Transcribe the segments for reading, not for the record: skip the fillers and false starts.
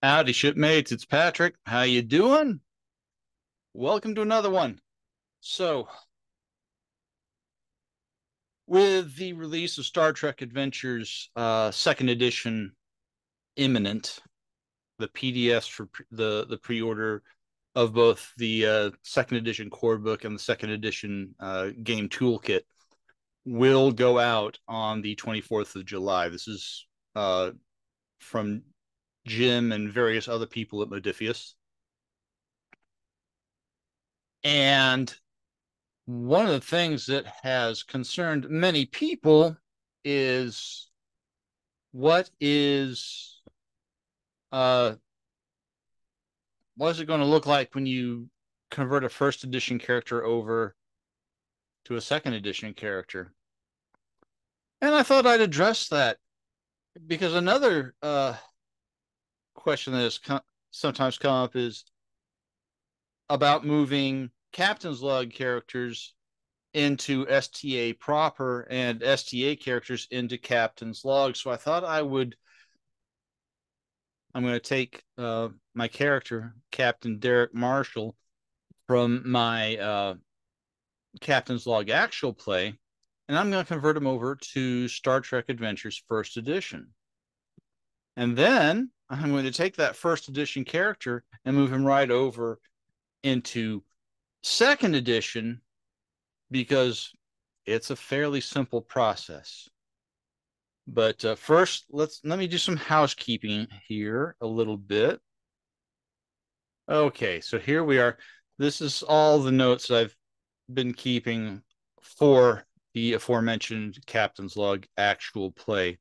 Howdy, shipmates. It's Patrick. How you doing? Welcome to another one. So, with the release of Star Trek Adventures second edition imminent, the PDFs for the pre-order of both the second edition core book and the second edition game toolkit will go out on the 24th of July. This is from Jim and various other people at Modifius. And one of the things that has concerned many people is what uh what is it going to look like when you convert a first edition character over to a second edition character. And I thought I'd address that because another question that has sometimes come up is about moving captain's log characters into STA proper and STA characters into captain's log. So I thought I'm going to take my character, Captain Derek Marshall, from my captain's log actual play, and I'm going to convert him over to Star Trek Adventures first edition. And then I'm going to take that first edition character and move him right over into second edition because it's a fairly simple process. But first, let me do some housekeeping here a little bit. Okay, so here we are. This is all the notes I've been keeping for the aforementioned Captain's Log actual play.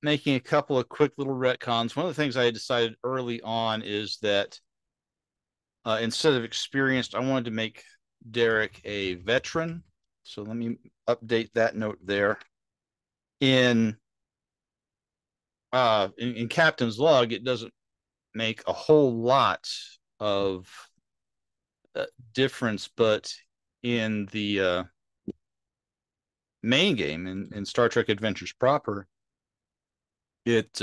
Making a couple of quick little retcons. One of the things I had decided early on is that instead of experienced, I wanted to make Derek a veteran. So let me update that note there. In Captain's Log, it doesn't make a whole lot of difference, but in the main game in Star Trek Adventures proper, it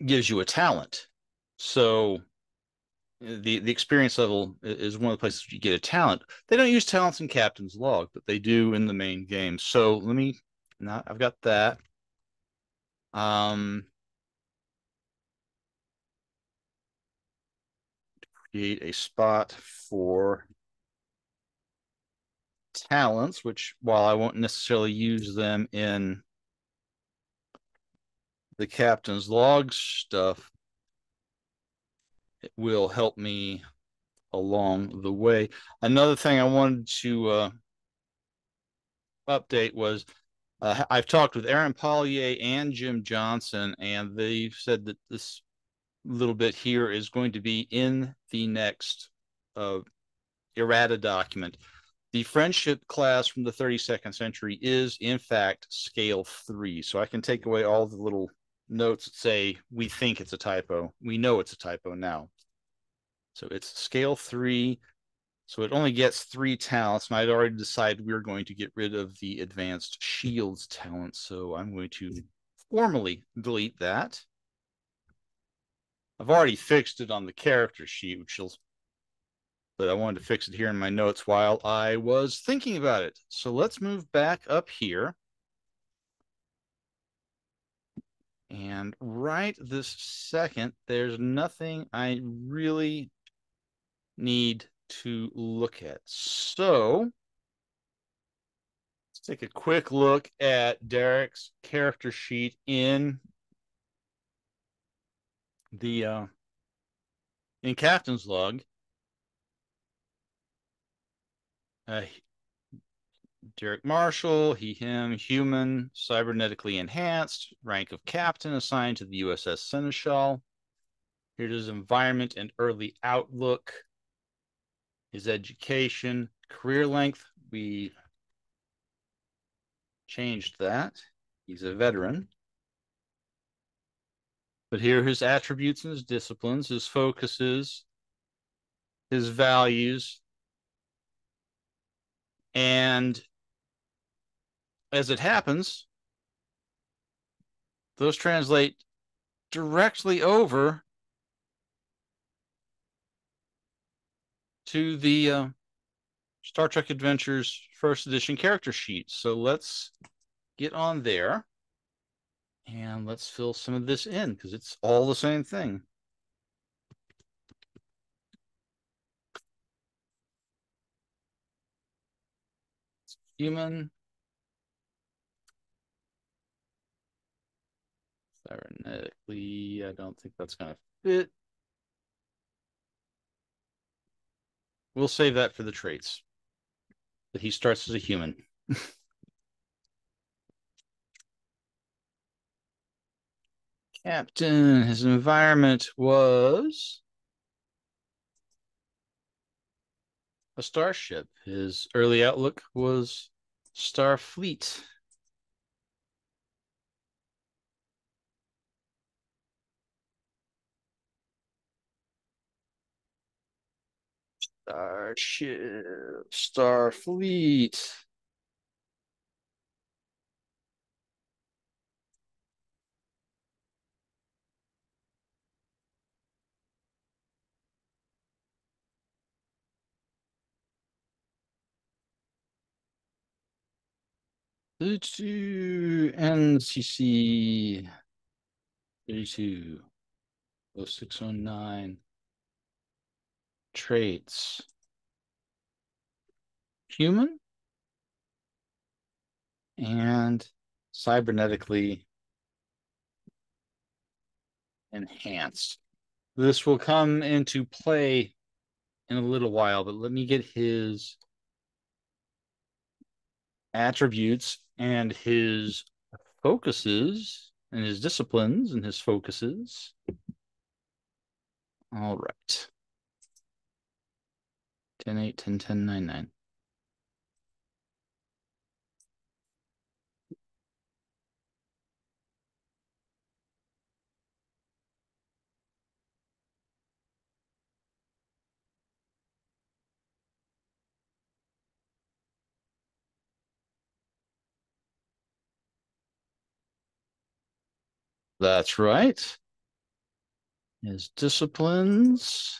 gives you a talent. So the experience level is one of the places you get a talent. They don't use talents in Captain's Log, but they do in the main game. So let me not. I've got that. Create a spot for talents, which while I won't necessarily use them in the Captain's Log stuff, it will help me along the way. Another thing I wanted to update was I've talked with Aaron Pollier and Jim Johnson, and they've said that this little bit here is going to be in the next errata document. The friendship class from the 32nd century is, in fact, scale 3. So I can take away all the little notes that say, we think it's a typo. We know it's a typo now. So it's scale 3. So it only gets 3 talents. And I'd already decided we were going to get rid of the advanced shields talent. So I'm going to formally delete that. I've already fixed it on the character sheet, but I wanted to fix it here in my notes while I was thinking about it. So let's move back up here. And right this second, there's nothing I really need to look at. So let's take a quick look at Derek's character sheet in the in Captain's Log. Derek Marshall, he, him, human, cybernetically enhanced, rank of captain, assigned to the USS Seneschal. Here's his environment and early outlook, his education, career length. We changed that. He's a veteran. But here are his attributes and his disciplines, his focuses, his values. And as it happens, those translate directly over to the Star Trek Adventures first edition character sheet. So let's get on there and let's fill some of this in because it's all the same thing. Human, cybernetically, I don't think that's going to fit. We'll save that for the traits. That he starts as a human. Captain, his environment was a starship. His early outlook was Starfleet. Starship, Starfleet. NCC 32 0609 traits. Human and cybernetically enhanced. This will come into play in a little while, but let me get his attributes and his focuses and his disciplines and his focuses. All right. 10, 8, 10, 10, 9, 9. That's right. His disciplines.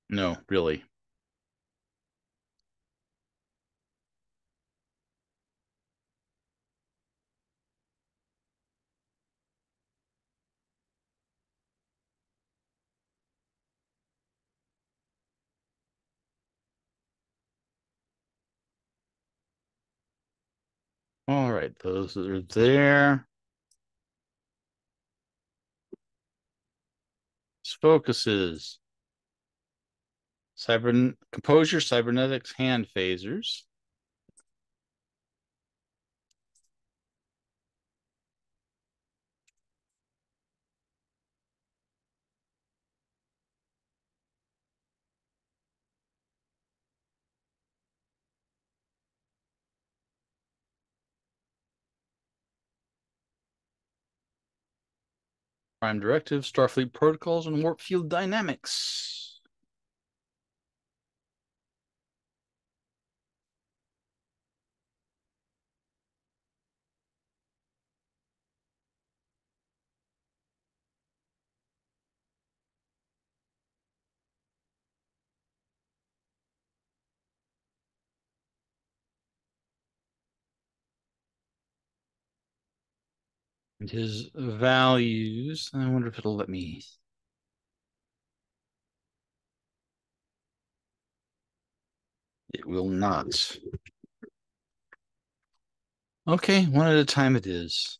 No, really. All right, those are there. His focuses. Composure, cybernetics, hand phasers. Prime directives, Starfleet protocols, and warp field dynamics. And his values. I wonder if it'll let me. It will not. Okay, one at a time it is.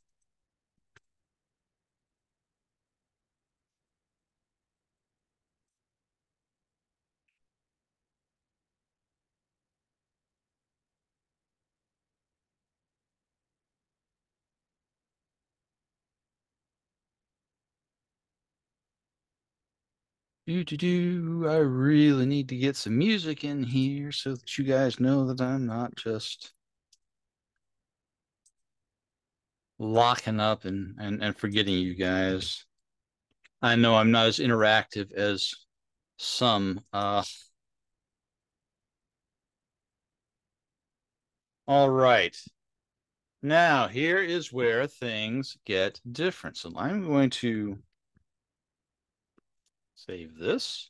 I really need to get some music in here so that you guys know that I'm not just locking up and forgetting you guys. I know I'm not as interactive as some. All right. Now, here is where things get different. So I'm going to save this.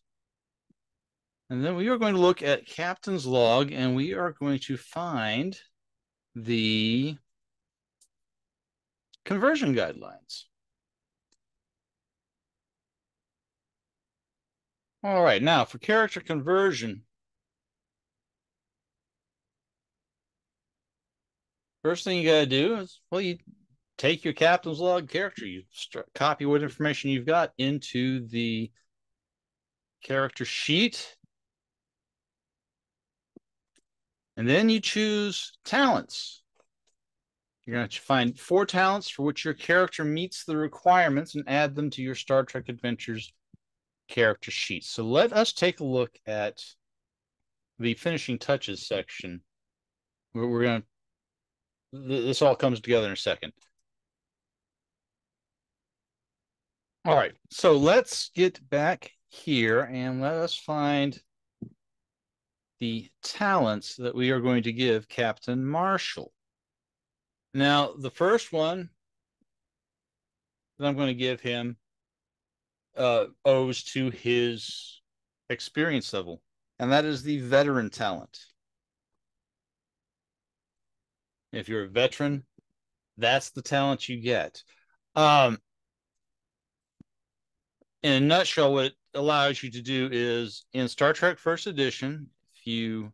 And then we are going to look at Captain's Log, and we are going to find the conversion guidelines. All right, now for character conversion, first thing you got to do is, well, you take your Captain's Log character, you copy what information you've got into the character sheet, and then you choose talents. You're going to find 4 talents for which your character meets the requirements and add them to your Star Trek Adventures character sheet. So let us take a look at the finishing touches section. We're going to, this all comes together in a second. All right, so let's get back here and let us find the talents that we are going to give Captain Marshall. Now, the first one that I'm going to give him owes to his experience level, and that is the veteran talent. If you're a veteran, that's the talent you get. In a nutshell, what it allows you to do is in Star Trek First Edition, if you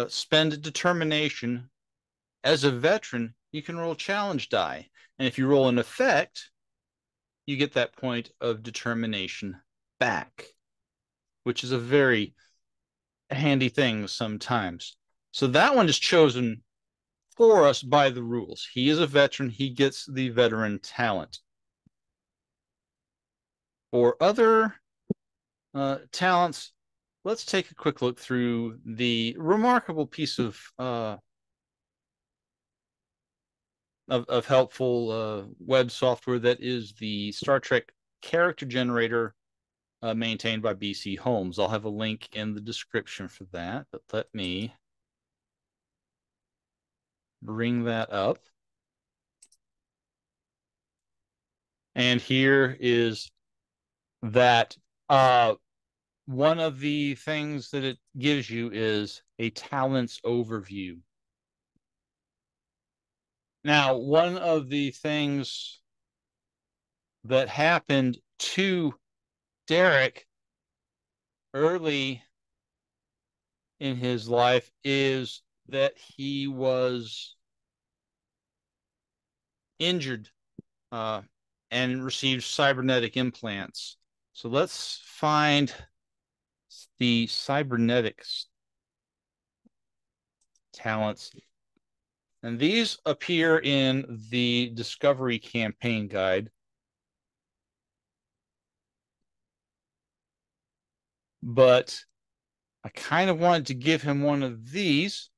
spend a determination as a veteran, you can roll challenge die. And if you roll an effect, you get that point of determination back, which is a very handy thing sometimes. So that one is chosen for us by the rules. He is a veteran. He gets the veteran talent. For other talents, let's take a quick look through the remarkable piece of helpful web software that is the Star Trek character generator maintained by BC Holmes. I'll have a link in the description for that, but let me bring that up. And here is that. One of the things that it gives you is a talents overview. Now, one of the things that happened to Derek early in his life is that he was injured and received cybernetic implants. So let's find the cybernetics talents. And these appear in the Discovery Campaign Guide. But I kind of wanted to give him one of these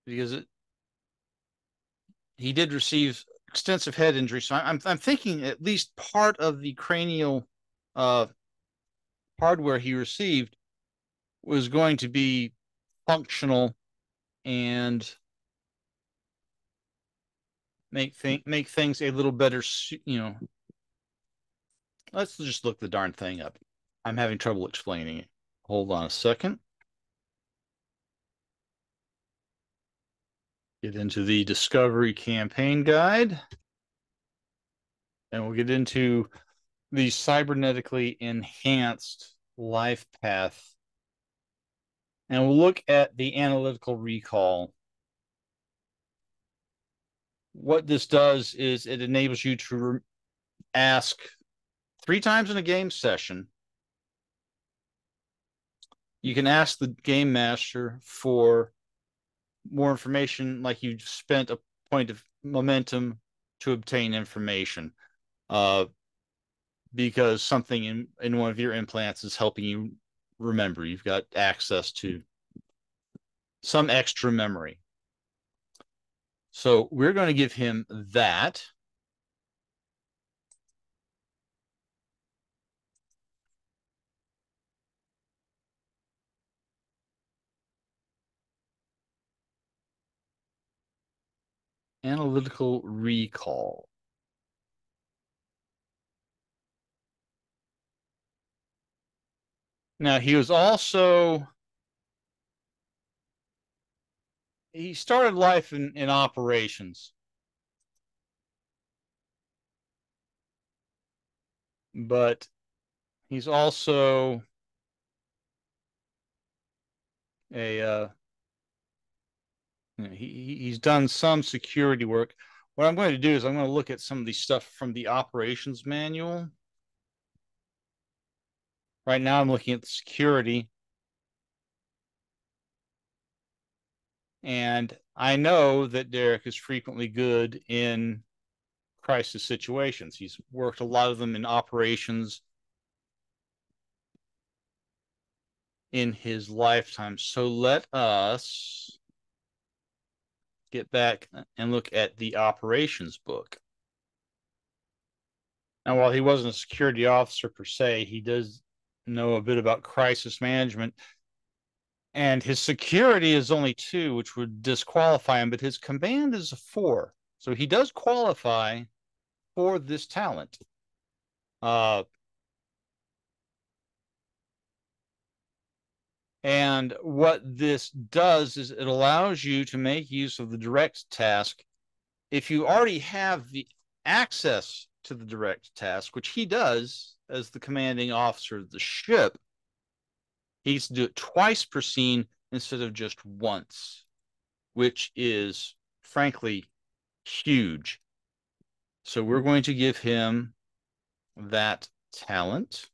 because he did receive extensive head injury. So I'm thinking at least part of the cranial hardware he received was going to be functional and make things a little better. Let's just look the darn thing up. I'm having trouble explaining it. Hold on a second. Get into the Discovery Campaign Guide. And we'll get into the cybernetically enhanced life path. And we'll look at the analytical recall. What this does is it enables you to ask 3 times in a game session. You can ask the game master for more information, like you spent a point of momentum to obtain information. Because something in one of your implants is helping you remember. You've got access to some extra memory. So we're going to give him that. Analytical recall. Now, he started life in operations, but he's also he's done some security work. What I'm going to do is I'm going to look at some of the stuff from the operations manual. Right now, I'm looking at the security, and I know that Derek is frequently good in crisis situations. He's worked a lot of them in operations in his lifetime. So let us get back and look at the operations book. Now, while he wasn't a security officer per se, he does know a bit about crisis management. And his security is only 2, which would disqualify him, but his command is a 4. So he does qualify for this talent. And what this does is it allows you to make use of the direct task. If you already have the access to the direct task, which he does as the commanding officer of the ship, he gets to do it twice per scene instead of just once, which is frankly huge. So we're going to give him that talent.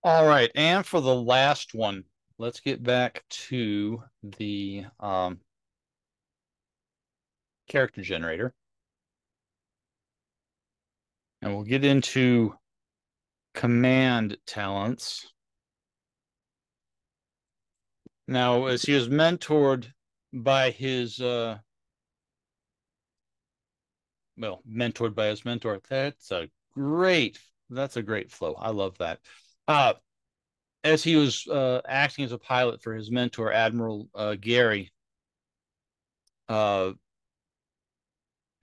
All right, and for the last one, let's get back to the character generator. And we'll get into command talents. Now, as he was mentored by his mentored by his mentor, that's a great flow. I love that. As he was acting as a pilot for his mentor, Admiral Gary, who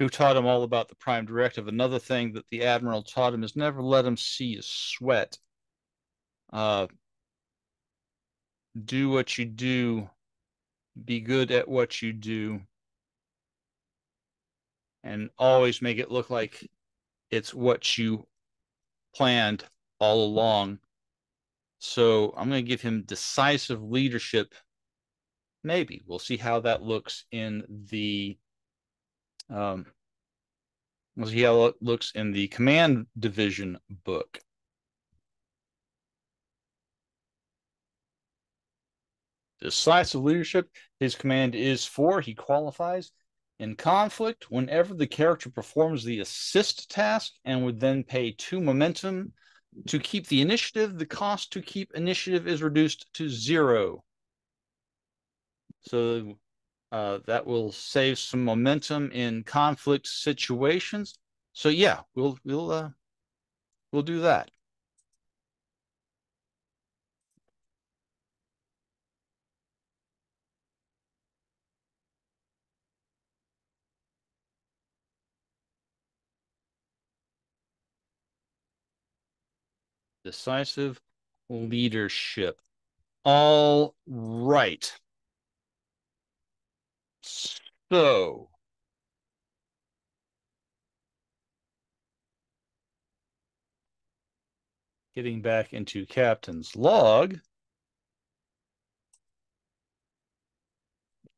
taught him all about the Prime Directive. Another thing that the Admiral taught him is never let him see you sweat. Do what you do, be good at what you do, and always make it look like it's what you planned all along. So I'm going to give him decisive leadership. Maybe we'll see how that looks in the we'll see how it looks in the command division book. Decisive leadership, his command is 4. He qualifies. In conflict, whenever the character performs the assist task and would then pay 2 momentum to keep the initiative, the cost to keep initiative is reduced to 0. So that will save some momentum in conflict situations. So yeah, we'll do that. Decisive leadership. All right. So getting back into Captain's log.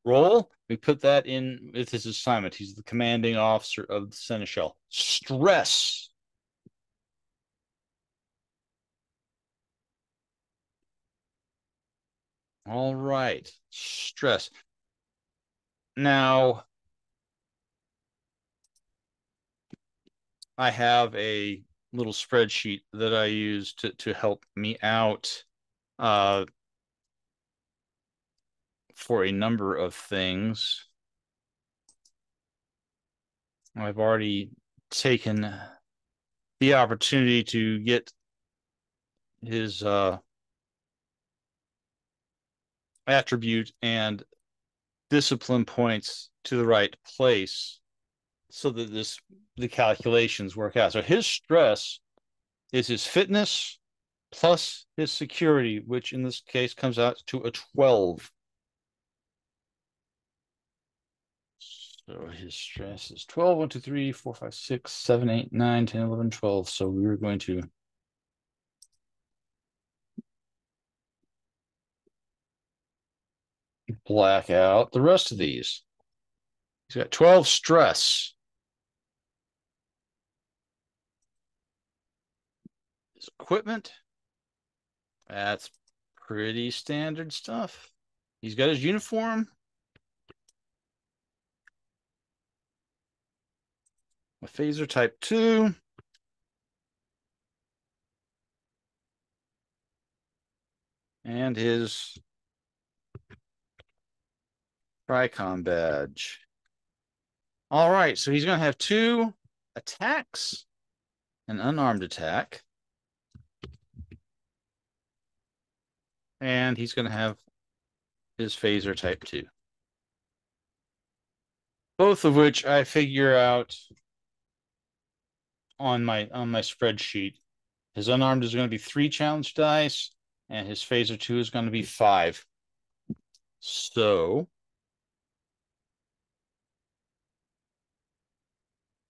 Role, we put that in with his assignment. He's the commanding officer of the Seneschal. Stress. All right. Stress. Now, I have a little spreadsheet that I use to help me out for a number of things. I've already taken the opportunity to get his attribute and discipline points to the right place so that the calculations work out. So his stress is his fitness plus his security, which in this case comes out to a 12. So his stress is 12. 1, 2, 3, 4, 5, 6, 7, 8, 9, 10, 11, 12. So we were going to black out the rest of these. He's got 12 stress. His equipment, that's pretty standard stuff. He's got his uniform, a phaser type 2, and his Tricom badge. All right, so he's going to have 2 attacks, an unarmed attack, and he's going to have his phaser type 2. Both of which I figure out on my spreadsheet. His unarmed is going to be 3 challenge dice, and his phaser 2 is going to be 5. So,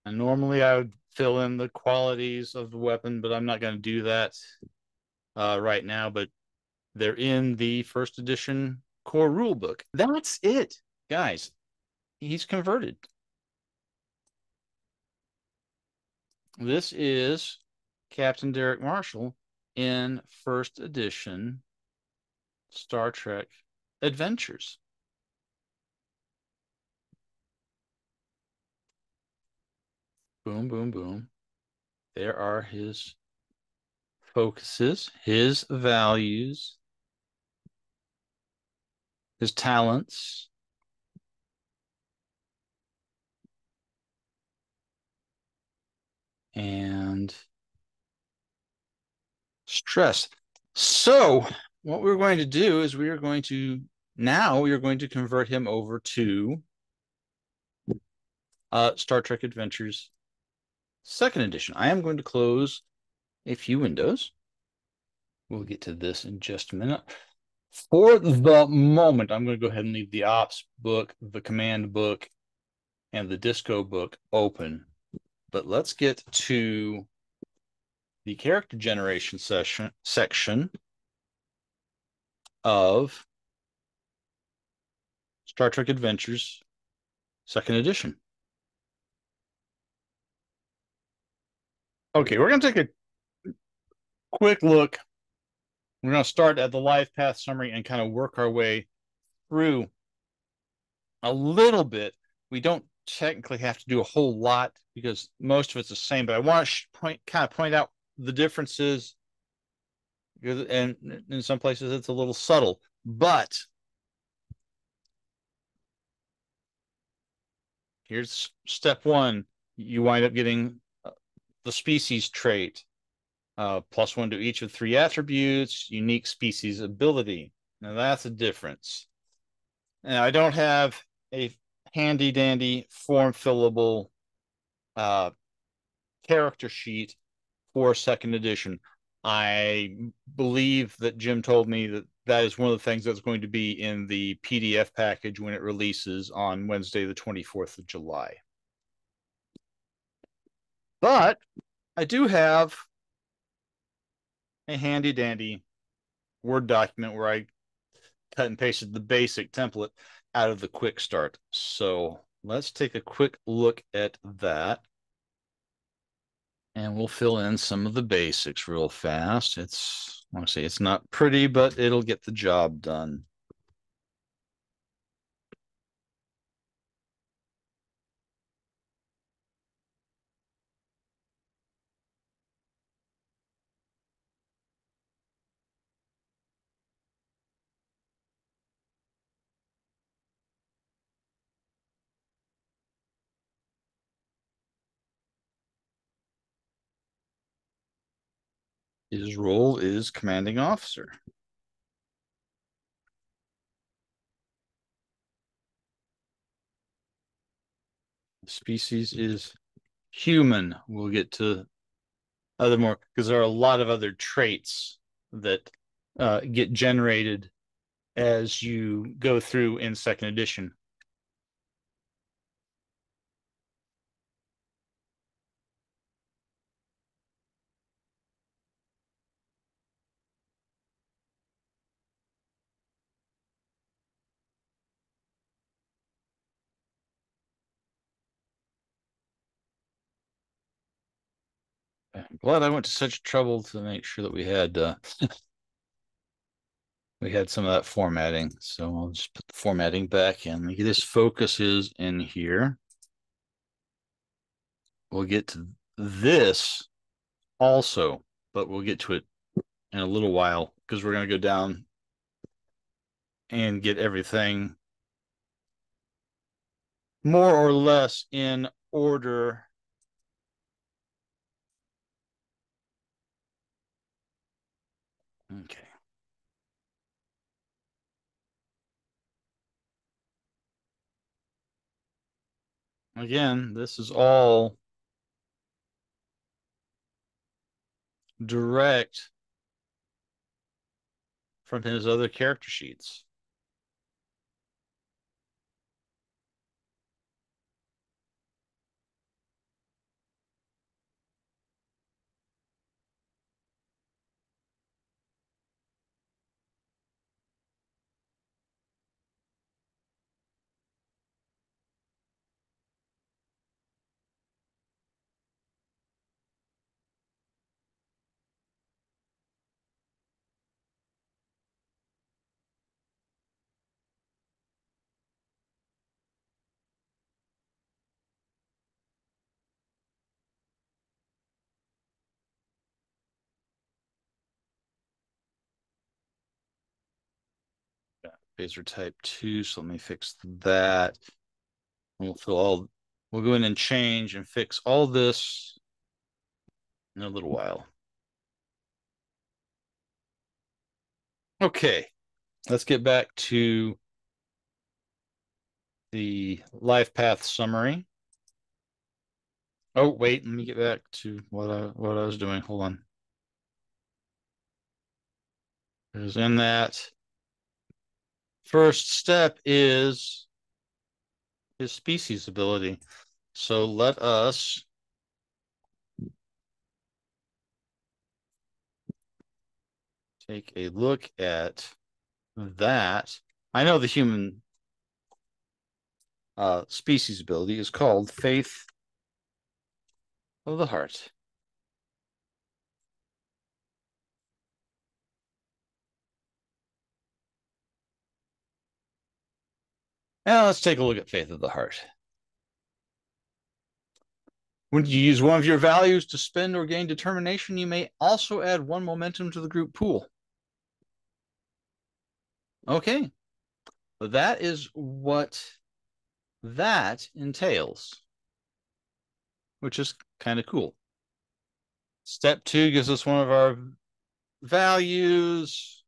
and normally I would fill in the qualities of the weapon, but I'm not going to do that right now. But they're in the first edition core rule book. That's it, guys. He's converted. This is Captain Derek Marshall in first edition Star Trek Adventures. Boom, boom, boom. There are his focuses, his values, his talents, and stress. So what we're going to do is we are going to convert him over to Star Trek Adventures second edition. I am going to close a few windows. We'll get to this in just a minute. For the moment, I'm going to go ahead and leave the ops book, the command book, and the disco book open. But let's get to the character generation section of Star Trek Adventures second edition. Okay, we're going to take a quick look. We're going to start at the life path summary and kind of work our way through a little bit. We don't technically have to do a whole lot because most of it's the same, but I want to point out the differences, and in some places it's a little subtle. But here's step 1. You wind up getting the species trait, +1 to each of 3 attributes, unique species ability. Now that's a difference. Now I don't have a handy dandy form fillable character sheet for second edition. I believe that Jim told me that that is one of the things that's going to be in the PDF package when it releases on Wednesday, the 24th of July. But I do have a handy dandy Word document where I cut and pasted the basic template out of the quick start. So let's take a quick look at that. And we'll fill in some of the basics real fast. I want to say it's not pretty, but it'll get the job done. His role is commanding officer. Species is human. We'll get to other more because there are a lot of other traits that get generated as you go through in second edition. I'm glad I went to such trouble to make sure that we had some of that formatting. So I'll just put the formatting back in. This focus is in here. We'll get to this also, but we'll get to it in a little while because we're going to go down and get everything more or less in order. Okay. Again, this is all direct from his other character sheets. Phaser type 2, so let me fix that. We'll go in and change and fix all this in a little while. Okay, let's get back to the life path summary. Oh, wait, let me get back to what I was doing. Hold on. Because in that first step is his species ability. So let us take a look at that. I know the human species ability is called Faith of the Heart. Now let's take a look at Faith of the Heart. When you use one of your values to spend or gain determination, you may also add one momentum to the group pool. Okay, but that is what that entails, which is kind of cool. Step 2 gives us one of our values,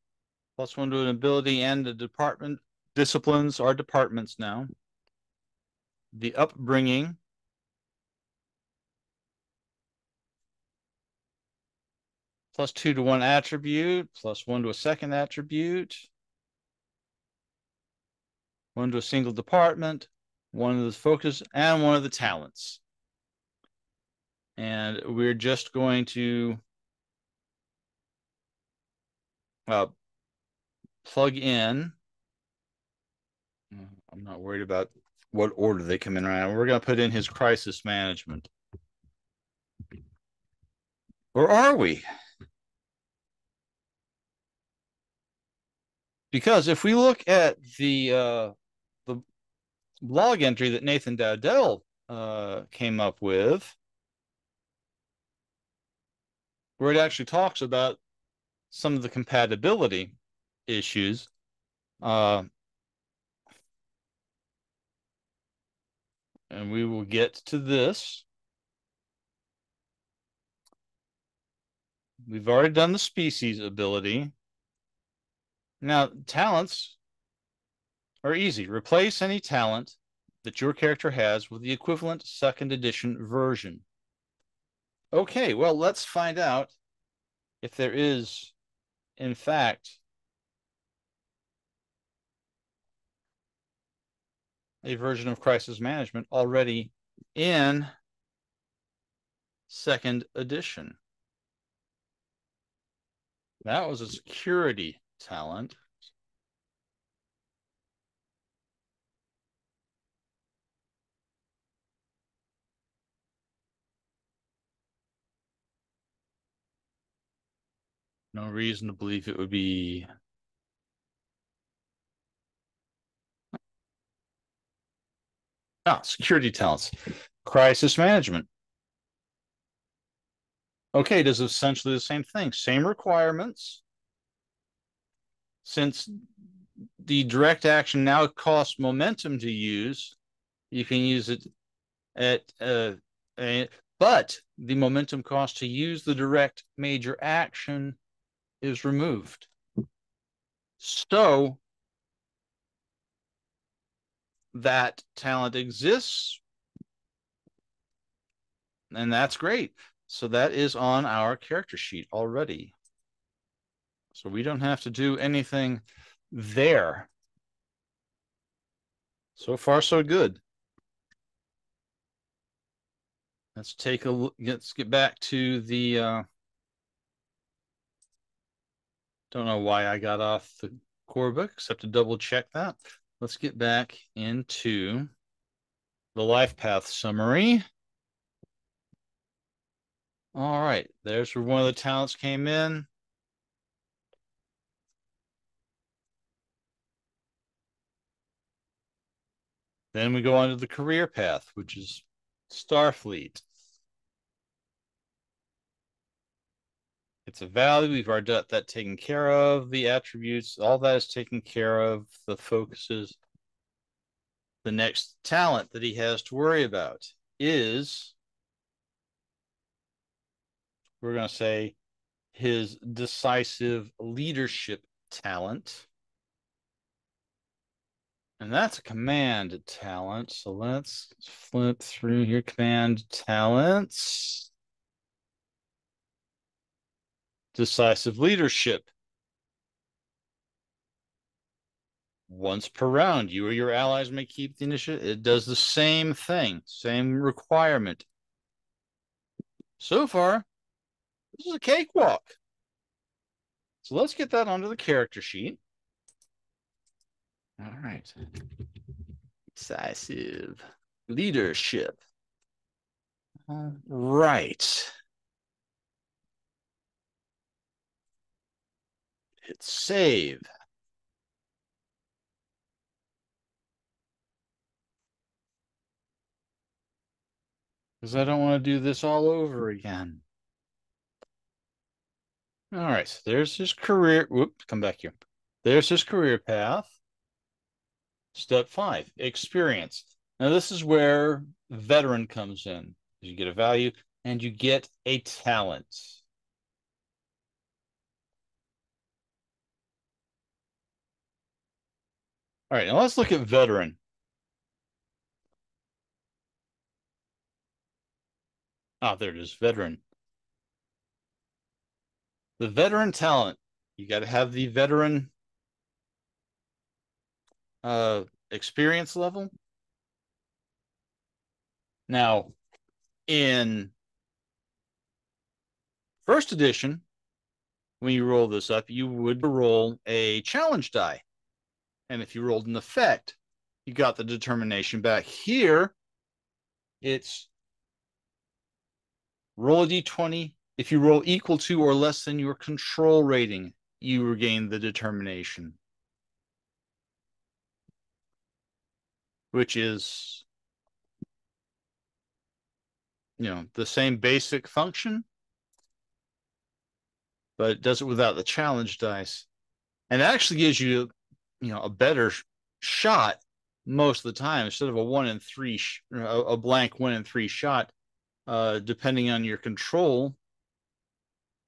+1 to an ability, and the department disciplines are departments now. The upbringing, +2 to one attribute, +1 to a second attribute, 1 to a single department, 1 of the focus, and 1 of the talents. And we're just going to plug in. I'm not worried about what order they come in right now. We're going to put in his crisis management. Or are we? Because if we look at the blog entry that Nathan Dowdell came up with, where it actually talks about some of the compatibility issues, and we will get to this. We've already done the species ability. Now, talents are easy. Replace any talent that your character has with the equivalent second edition version. Okay, well, let's find out if there is, in fact, a version of crisis management already in second edition. That was a security talent. No reason to believe it would be. Security talents. Crisis management. Okay, it is essentially the same thing. Same requirements. Since the direct action now costs momentum to use, you can use it at but the momentum cost to use the direct major action is removed. So that talent exists, and that's great. So that is on our character sheet already. So we don't have to do anything there. So far, so good. Let's take a look. Let's get back to the don't know why I got off the core book, except to double check that. Let's get back into the life path summary. All right, there's where one of the talents came in. Then we go on to the career path, which is Starfleet. It's a value. We've already got that taken care of. The attributes, all that is taken care of. The focuses. The next talent that he has to worry about is, we're going to say, his decisive leadership talent. And that's a command talent. So let's flip through here. Command talents. Decisive leadership. Once per round, you or your allies may keep the initiative. It does the same thing, same requirement. So far, this is a cakewalk. So let's get that onto the character sheet. All right. Decisive leadership. All right. Hit save. Because I don't want to do this all over again. All right, so there's his career. Whoop, come back here. There's his career path. Step 5, experience. Now, this is where veteran comes in. You get a value and you get a talent. All right, now let's look at veteran. There it is, veteran. The veteran talent, you got to have the veteran experience level. Now, in first edition, when you roll this up, you would roll a challenge die. And if you rolled an effect, you got the determination back. Here, it's roll a d20. If you roll equal to or less than your control rating, you regain the determination, which is, the same basic function, but it does it without the challenge dice. And it actually gives you, a better shot most of the time. Instead of a 1 in 3, a blank 1 in 3 shot, depending on your control,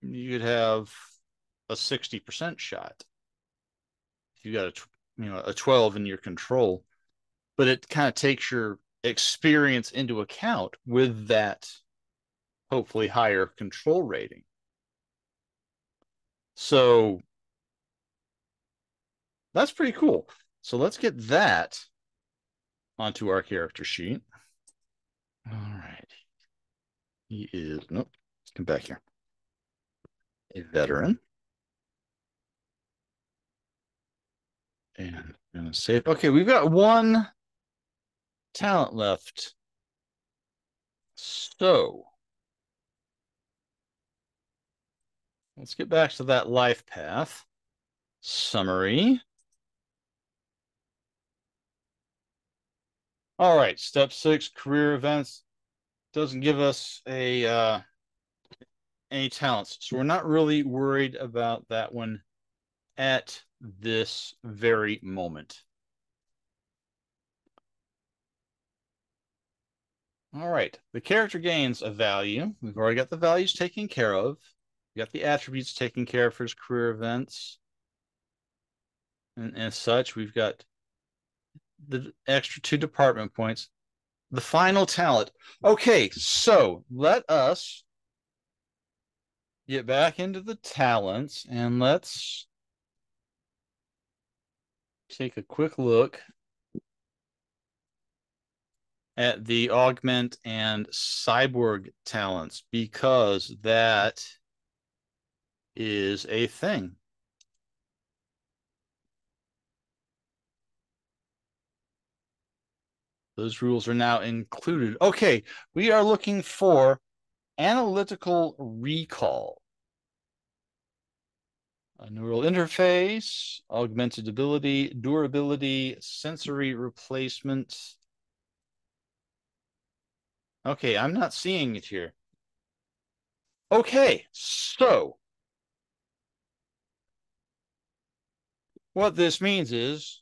you could have a 60% shot. You got a 12 in your control, but it kind of takes your experience into account with that hopefully higher control rating. So that's pretty cool. So let's get that onto our character sheet. All right. He is, nope, let's come back here. A veteran. And I'm going to save. Okay, we've got one talent left. So let's get back to that life path. Summary. All right, step 6, career events. Doesn't give us any talents, so we're not really worried about that one at this very moment. All right, the character gains a value. We've already got the values taken care of. We got the attributes taken care of for his career events and such. We've got the extra 2 department points. The final talent. Okay, so let us get back into the talents and let's take a quick look at the augment and cyborg talents because that is a thing. Those rules are now included. Okay, we are looking for analytical recall. A neural interface, augmented ability, durability, sensory replacement. Okay, I'm not seeing it here. Okay, so what this means is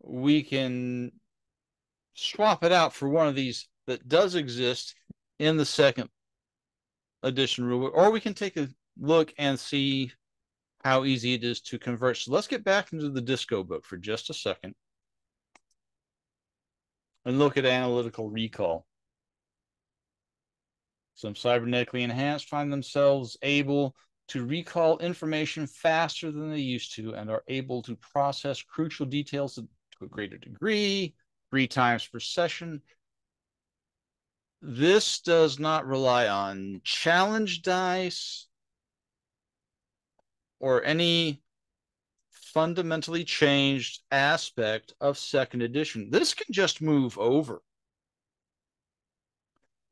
we can swap it out for one of these that does exist in the second edition rulebook, or we can take a look and see how easy it is to convert. So let's get back into the Disco book for just a second and look at analytical recall. Some cybernetically enhanced find themselves able to recall information faster than they used to and are able to process crucial details to a greater degree, 3 times per session. This does not rely on challenge dice or any fundamentally changed aspect of second edition. This can just move over.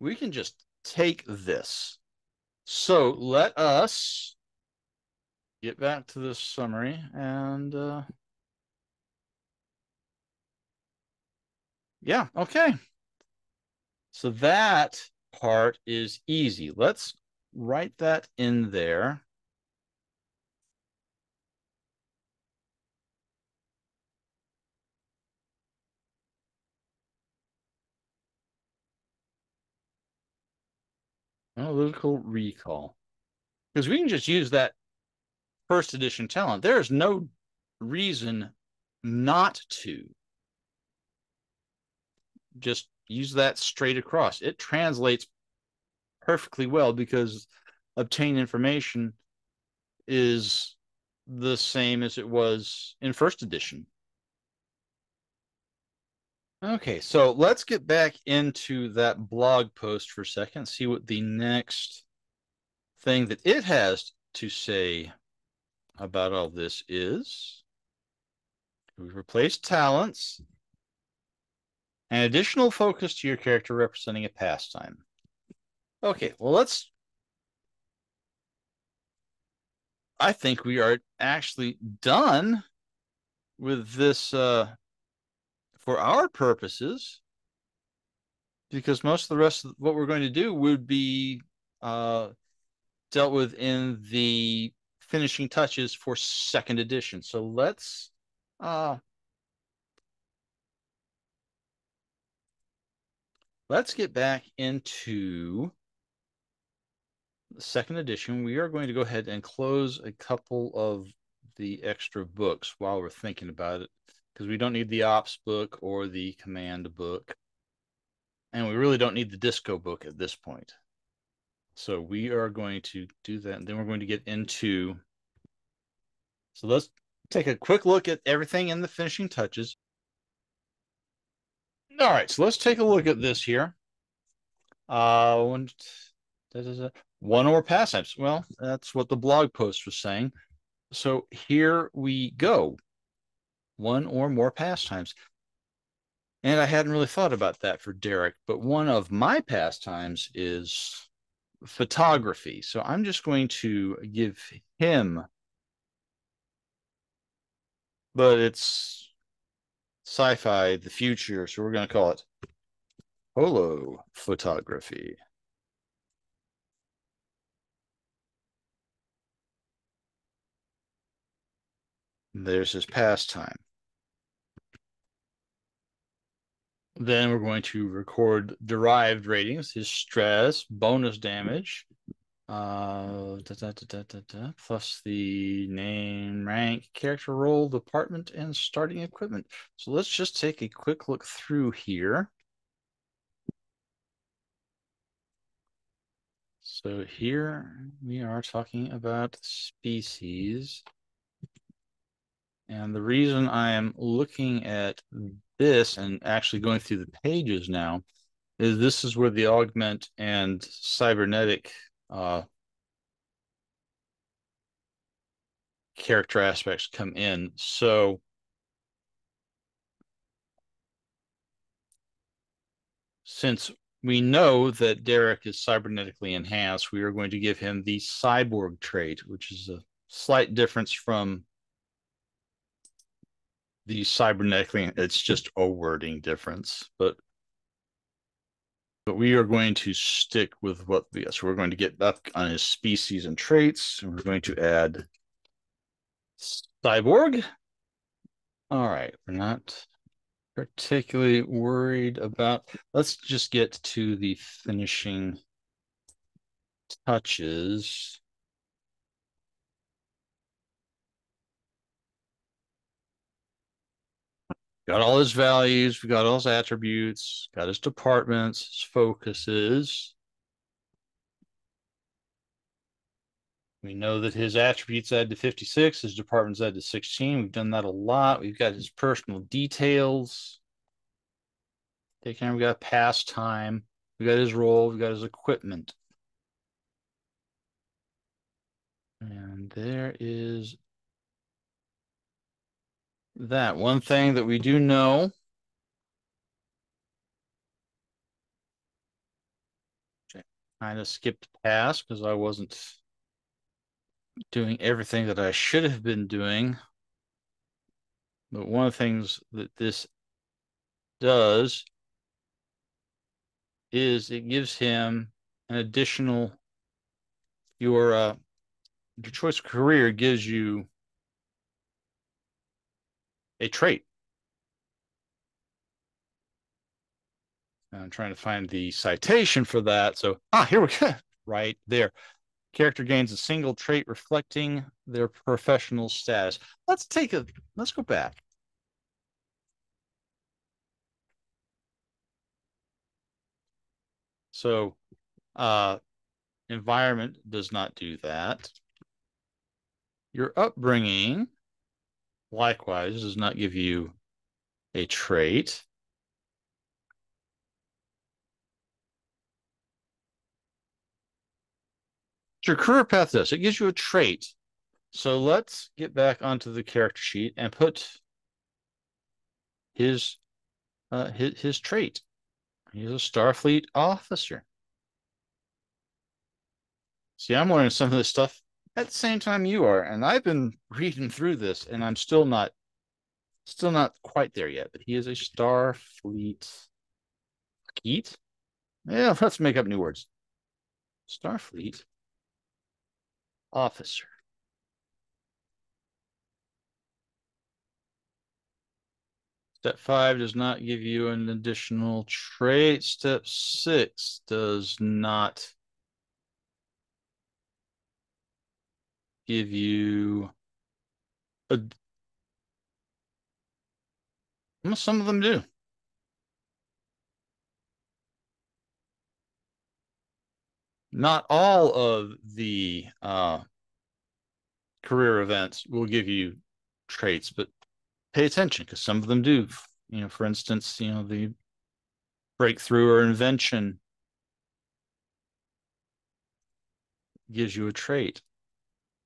We can just take this. So let us get back to this summary and yeah, okay. So that part is easy. Let's write that in there. Analytical recall. Because we can just use that first edition talent. There is no reason not to just use that straight across. It translates perfectly well because obtain information is the same as it was in first edition. Okay, so let's get back into that blog post for a second, see what the next thing that it has to say about all this is. We've replaced talents. An additional focus to your character representing a pastime. Okay, well, I think we are actually done with this for our purposes, because most of the rest of what we're going to do would be dealt with in the finishing touches for second edition. So let's get back into second edition, we are going to go ahead and close a couple of the extra books while we're thinking about it, because we don't need the ops book or the command book, and we really don't need the disco book at this point. So we are going to do that, and then we're going to get into. So let's take a quick look at everything in the finishing touches. All right, so let's take a look at this here. One, one or pastimes. Well, that's what the blog post was saying. So here we go. One or more pastimes. And I hadn't really thought about that for Derek, but one of my pastimes is photography. So I'm just going to give him, but it's sci-fi, the future. So we're going to call it holo photography. There's his pastime. Then we're going to record derived ratings, his stress, bonus damage, plus the name, rank, character role, department, and starting equipment. So let's just take a quick look through here. So here we are talking about species. And the reason I am looking at this and actually going through the pages now is this is where the augment and cybernetic character aspects come in. So since we know that Derek is cybernetically enhanced, we are going to give him the cyborg trait, which is a slight difference from the cybernetically. It's just a wording difference, but we are going to stick with what we. So we're going to get up on his species and traits, and we're going to add cyborg. All right, we're not particularly worried about. Let's just get to the finishing touches. Got all his values, we got all his attributes, got his departments, his focuses. We know that his attributes add to 56, his departments add to 16. We've done that a lot. We've got his personal details. We got pastime. We got his role. We got his equipment. And there is that. One thing that we do know, which I kind of skipped past because I wasn't doing everything that I should have been doing. But one of the things that this does is it gives him an additional your choice career gives you a trait. I'm trying to find the citation for that. So here we go. Right there. Character gains a single trait reflecting their professional status. Let's go back. So environment does not do that. Your upbringing, likewise, does not give you a trait. Your career path does. It gives you a trait. So let's get back onto the character sheet and put his trait. He's a Starfleet officer. See, I'm learning some of this stuff at the same time you are, and I've been reading through this, and I'm still not quite there yet. But he is a Starfleet Skeet. Yeah, let's make up new words. Starfleet officer. Step 5 does not give you an additional trait. Step 6 does not give you well, some of them do. Not all of the career events will give you traits, but pay attention because some of them do. For instance, the breakthrough or invention gives you a trait.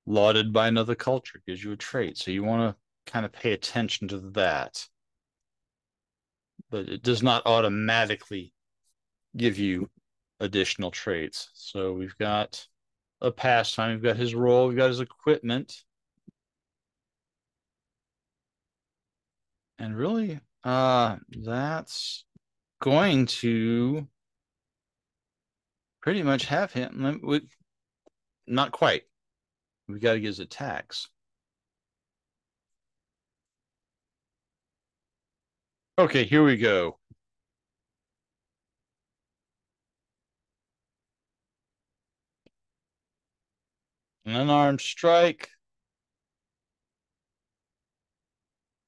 Lauded by another culture gives you a trait. So you want to kind of pay attention to that. But it does not automatically give you additional traits. So we've got a pastime, we've got his role, we've got his equipment. And really, that's going to pretty much have him. Not quite. We got to get his attacks. Okay, here we go. An unarmed strike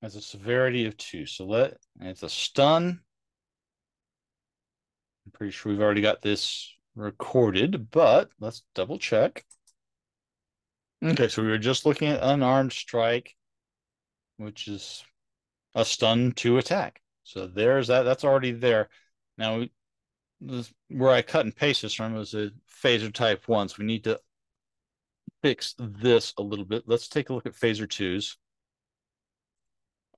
has a severity of 2. So it's a stun. I'm pretty sure we've already got this recorded, but let's double check. Okay, so we were just looking at unarmed strike, which is a stun 2 attack. So there's that. That's already there. Now, where I cut and paste this from was a phaser type 1. So we need to fix this a little bit. Let's take a look at phaser 2s.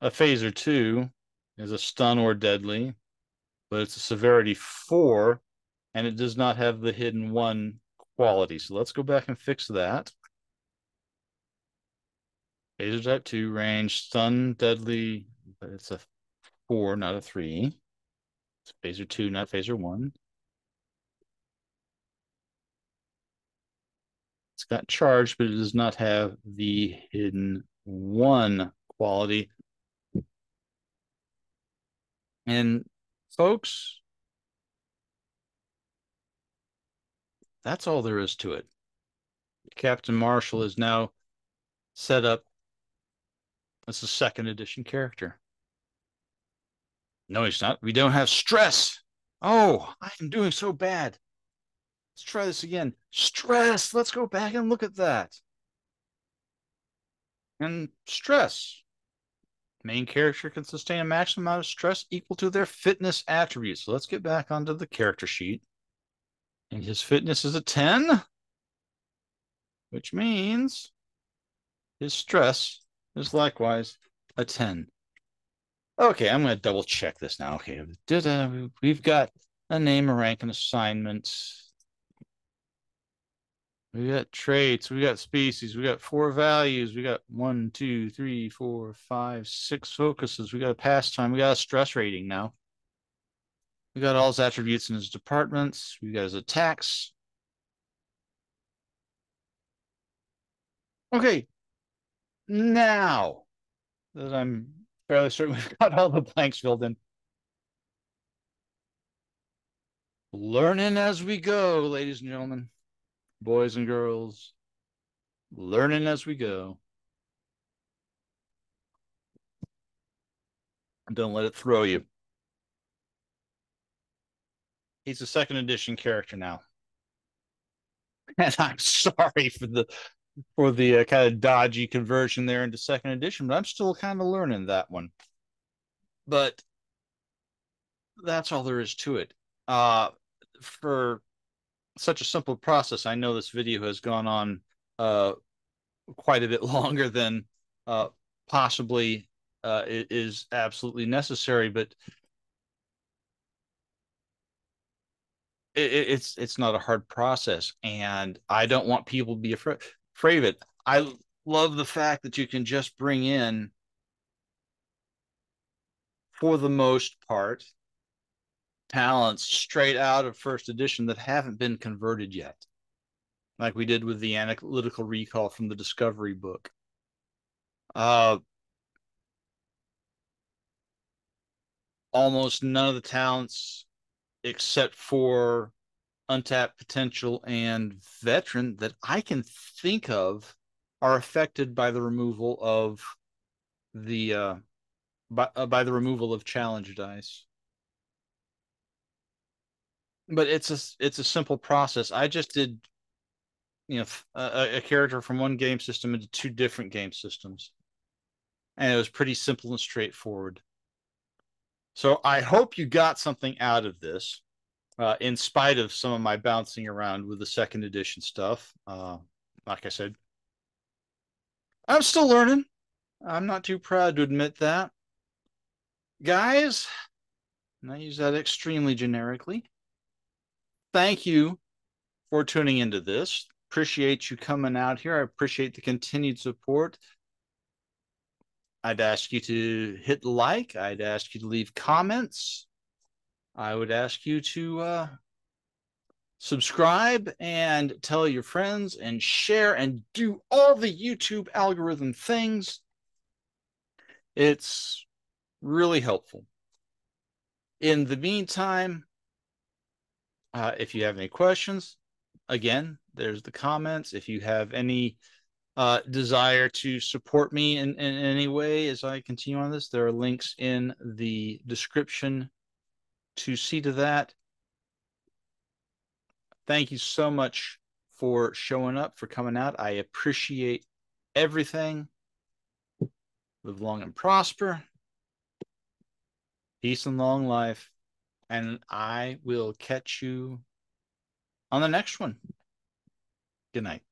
A phaser 2 is a stun or deadly, but it's a severity 4, and it does not have the hidden 1 quality. So let's go back and fix that. Phaser type 2, range, stun, deadly, but it's a 4, not a 3. It's phaser 2, not phaser 1. It's got charge, but it does not have the hidden 1 quality. And folks, that's all there is to it. Captain Marshall is now set up as a 2nd edition character. No, he's not. We don't have stress. Oh, I am doing so bad. Let's try this again. Stress. Let's go back and look at that. And stress. Main character can sustain a maximum amount of stress equal to their fitness attributes. So let's get back onto the character sheet. And his fitness is a 10, which means his stress is likewise a 10. Okay, I'm going to double check this now. Okay, we've got a name, a rank, an assignment. We got traits, we got species, we got 4 values, we got 1, 2, 3, 4, 5, 6 focuses, we got a pastime, we got a stress rating now. We got all his attributes in his departments, we got his attacks. Okay, now that I'm fairly certain we've got all the blanks filled in. Learning as we go, ladies and gentlemen, boys and girls, learning as we go. Don't let it throw you. He's a 2nd edition character now. And I'm sorry for the kind of dodgy conversion there into 2nd edition, but I'm still kind of learning that one. But that's all there is to it. For such a simple process, I know this video has gone on quite a bit longer than possibly it is absolutely necessary, but it's not a hard process, and I don't want people to be afraid of it. I love the fact that you can just bring in, for the most part, talents straight out of 1st edition that haven't been converted yet, like we did with the analytical recall from the Discovery book. Almost none of the talents, except for untapped potential and veteran, that I can think of are affected by the removal of the by the removal of challenge dice. But it's a simple process. I just did, a character from one game system into two different game systems, and it was pretty simple and straightforward. So I hope you got something out of this, in spite of some of my bouncing around with the second edition stuff. Like I said, I'm still learning. I'm not too proud to admit that. Guys, and I use that extremely generically, thank you for tuning into this. Appreciate you coming out here. I appreciate the continued support. I'd ask you to hit like. I'd ask you to leave comments. I would ask you to subscribe and tell your friends and share and do all the YouTube algorithm things. It's really helpful. In the meantime, if you have any questions, again, there's the comments. If you have any desire to support me in any way as I continue on this, there are links in the description to see to that. Thank you so much for showing up, for coming out. I appreciate everything. Live long and prosper. Peace and long life. And I will catch you on the next one. Good night.